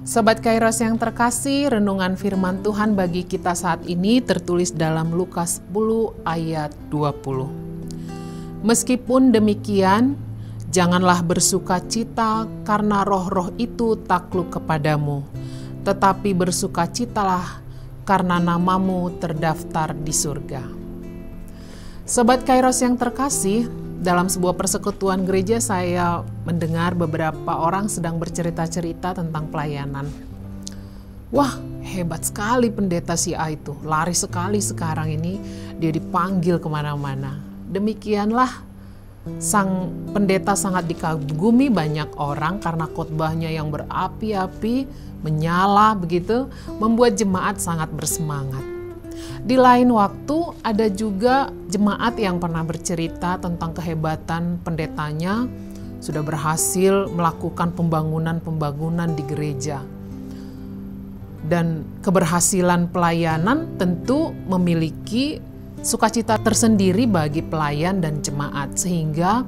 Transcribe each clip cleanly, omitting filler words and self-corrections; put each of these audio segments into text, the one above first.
Sobat Kairos yang terkasih, renungan firman Tuhan bagi kita saat ini tertulis dalam Lukas 10 ayat 20. Meskipun demikian, janganlah bersuka cita karena roh-roh itu takluk kepadamu, tetapi bersukacitalah karena namamu terdaftar di surga. Sobat Kairos yang terkasih, dalam sebuah persekutuan gereja saya mendengar beberapa orang sedang bercerita-cerita tentang pelayanan. Wah, hebat sekali pendeta si A itu, lari sekali sekarang ini dia dipanggil kemana-mana. Demikianlah sang pendeta sangat dikagumi banyak orang karena khotbahnya yang berapi-api, menyala begitu, membuat jemaat sangat bersemangat. Di lain waktu ada juga jemaat yang pernah bercerita tentang kehebatan pendetanya sudah berhasil melakukan pembangunan di gereja. Dan keberhasilan pelayanan tentu memiliki sukacita tersendiri bagi pelayan dan jemaat, sehingga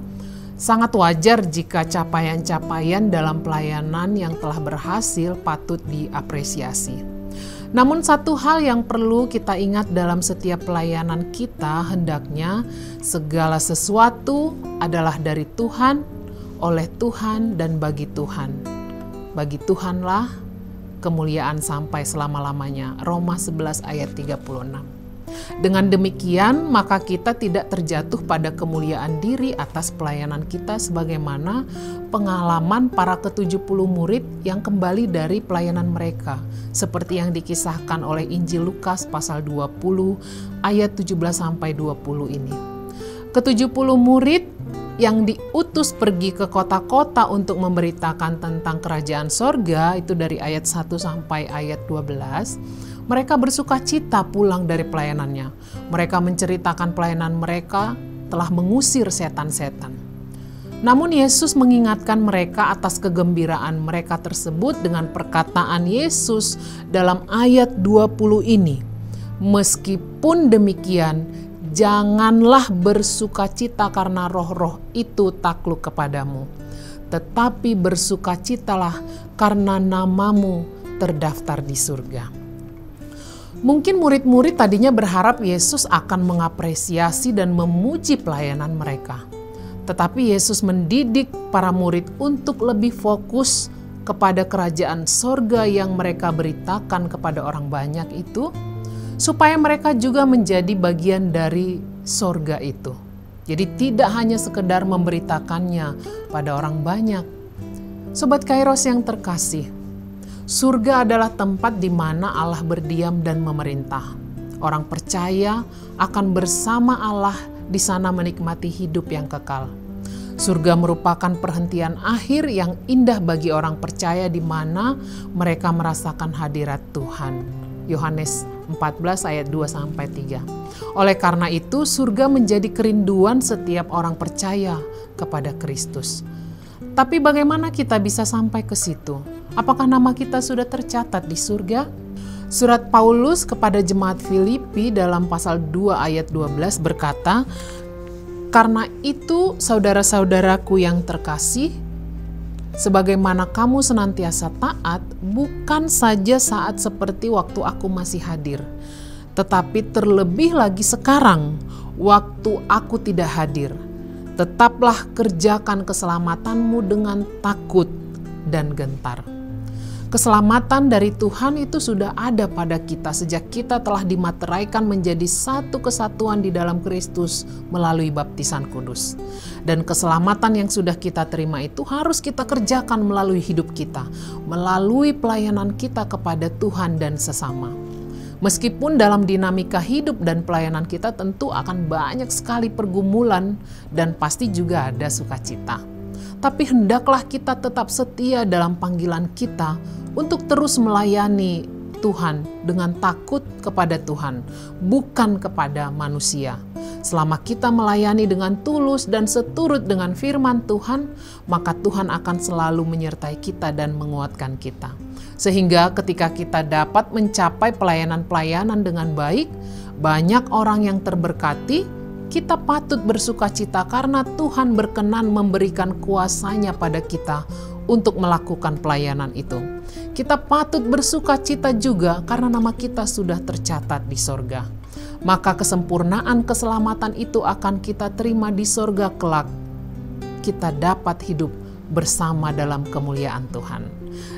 sangat wajar jika capaian-capaian dalam pelayanan yang telah berhasil patut diapresiasi. Namun satu hal yang perlu kita ingat dalam setiap pelayanan kita, hendaknya segala sesuatu adalah dari Tuhan, oleh Tuhan, dan bagi Tuhan. Bagi Tuhanlah kemuliaan sampai selama-lamanya. Roma 11 ayat 36. Dengan demikian, maka kita tidak terjatuh pada kemuliaan diri atas pelayanan kita sebagaimana pengalaman para ke-70 murid yang kembali dari pelayanan mereka, seperti yang dikisahkan oleh Injil Lukas pasal 20 ayat 17-20 ini. Ke-70 murid yang diutus pergi ke kota-kota untuk memberitakan tentang kerajaan sorga, itu dari ayat 1 sampai ayat 12, mereka bersuka cita pulang dari pelayanannya. Mereka menceritakan pelayanan mereka telah mengusir setan-setan. Namun Yesus mengingatkan mereka atas kegembiraan mereka tersebut dengan perkataan Yesus dalam ayat 20 ini. Meskipun demikian, janganlah bersuka cita karena roh-roh itu takluk kepadamu, tetapi bersukacitalah karena namamu terdaftar di surga. Mungkin murid-murid tadinya berharap Yesus akan mengapresiasi dan memuji pelayanan mereka. Tetapi Yesus mendidik para murid untuk lebih fokus kepada kerajaan sorga yang mereka beritakan kepada orang banyak itu, supaya mereka juga menjadi bagian dari sorga itu. Jadi tidak hanya sekedar memberitakannya pada orang banyak. Sobat Kairos yang terkasih, surga adalah tempat di mana Allah berdiam dan memerintah. Orang percaya akan bersama Allah di sana menikmati hidup yang kekal. Surga merupakan perhentian akhir yang indah bagi orang percaya di mana mereka merasakan hadirat Tuhan. Yohanes 14 ayat 2-3. Oleh karena itu, surga menjadi kerinduan setiap orang percaya kepada Kristus. Tapi bagaimana kita bisa sampai ke situ? Apakah nama kita sudah tercatat di surga? Surat Paulus kepada jemaat Filipi dalam pasal 2 ayat 12 berkata, "Karena itu saudara-saudaraku yang terkasih, sebagaimana kamu senantiasa taat, bukan saja saat seperti waktu aku masih hadir, tetapi terlebih lagi sekarang, waktu aku tidak hadir. Tetaplah kerjakan keselamatanmu dengan takut dan gentar." Keselamatan dari Tuhan itu sudah ada pada kita sejak kita telah dimateraikan menjadi satu kesatuan di dalam Kristus melalui baptisan kudus. Dan keselamatan yang sudah kita terima itu harus kita kerjakan melalui hidup kita, melalui pelayanan kita kepada Tuhan dan sesama. Meskipun dalam dinamika hidup dan pelayanan kita tentu akan banyak sekali pergumulan dan pasti juga ada sukacita. Tapi hendaklah kita tetap setia dalam panggilan kita untuk terus melayani Tuhan dengan takut kepada Tuhan, bukan kepada manusia. Selama kita melayani dengan tulus dan seturut dengan firman Tuhan, maka Tuhan akan selalu menyertai kita dan menguatkan kita. Sehingga ketika kita dapat mencapai pelayanan-pelayanan dengan baik, banyak orang yang terberkati, kita patut bersukacita karena Tuhan berkenan memberikan kuasa-Nya pada kita untuk melakukan pelayanan itu. Kita patut bersuka cita juga karena nama kita sudah tercatat di sorga. Maka kesempurnaan keselamatan itu akan kita terima di sorga kelak. Kita dapat hidup bersama dalam kemuliaan Tuhan.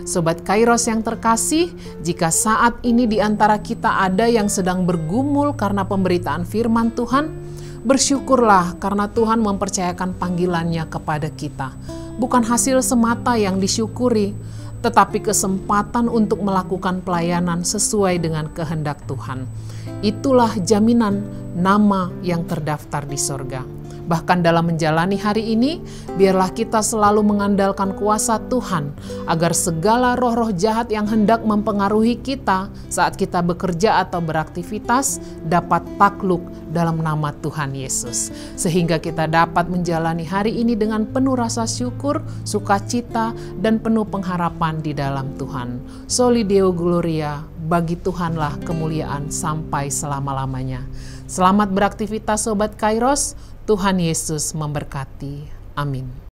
Sobat Kairos yang terkasih, jika saat ini di antara kita ada yang sedang bergumul karena pemberitaan firman Tuhan, bersyukurlah karena Tuhan mempercayakan panggilannya kepada kita. Bukan hasil semata yang disyukuri, tetapi kesempatan untuk melakukan pelayanan sesuai dengan kehendak Tuhan. Itulah jaminan nama yang terdaftar di sorga. Bahkan dalam menjalani hari ini, biarlah kita selalu mengandalkan kuasa Tuhan, agar segala roh-roh jahat yang hendak mempengaruhi kita saat kita bekerja atau beraktivitas dapat takluk dalam nama Tuhan Yesus. Sehingga kita dapat menjalani hari ini dengan penuh rasa syukur, sukacita, dan penuh pengharapan di dalam Tuhan. Soli Deo Gloria, bagi Tuhanlah kemuliaan sampai selama-lamanya. Selamat beraktivitas Sobat Kairos, Tuhan Yesus memberkati. Amin.